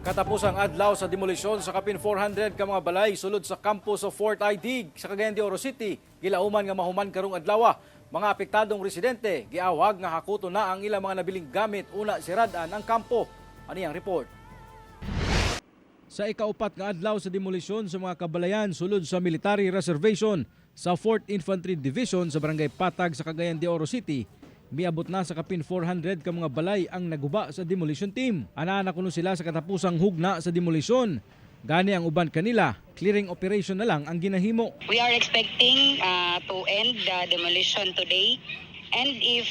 Katapos ang adlaw sa demolisyon sa kapin 400 ka mga balay sulod sa campus of Fort ID sa Cagayan de Oro City, gilauman nga mahuman karong adlaw. Mga apektadong residente giawag nga hakuto na ang ilang mga nabiling gamit una siradan ang kampo. Ani ang report. Sa ikaupat nga adlaw sa demolisyon sa mga kabalayan sulod sa military reservation sa 4th Infantry Division sa Barangay Patag sa Cagayan de Oro City, miabot na sa kapin 400 ka mga balay ang naguba sa demolition team. Anaan kuno sila sa katapusang hugna sa demolisyon. Gani ang uban kanila, clearing operation na lang ang ginahimo. We are expecting to end the demolition today, and if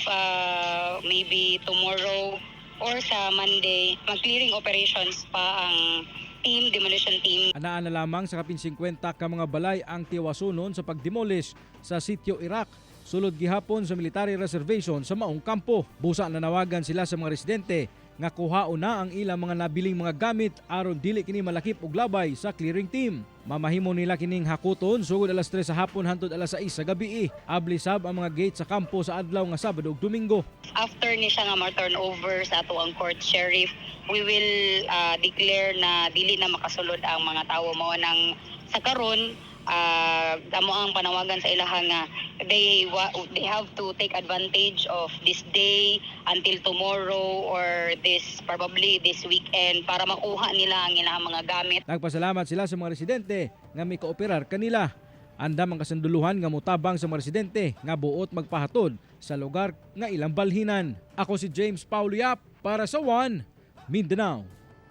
maybe tomorrow or sa Monday, mag-clearing operations pa ang demolition team. Anaan na lamang sa kapin 50 ka mga balay ang tiwasunon sa pagdemolish sa sitio Iraq. Sulod gihapon sa military reservation sa maong kampo. Busa nanawagan sila sa mga residente nga kuhaon na ang ilang mga nabiling mga gamit aron dili kini malakip og labay sa clearing team. Mamahimo nila kining hakuton sugod alas 3 sa hapon hangtod alas 6 sa gabi. Abli sab ang mga gate sa kampo sa adlaw nga Sabado ug Domingo. After ni siya nga ma-turn over sa ato ang court sheriff, we will declare na dili na makasulod ang mga tawo mao nang sa karon damo ang panawagan sa ilaha nga they have to take advantage of this day until tomorrow or probably this weekend para makuha nila ang ilang mga gamit. Nagpasalamat sila sa mga residente nga may kooperar kanila. Andam ang kasunduluhan nga mutabang sa mga residente nga buot magpahatod sa lugar nga ilang balhinan. Ako si James Paulo Yap para sa One Mindanao.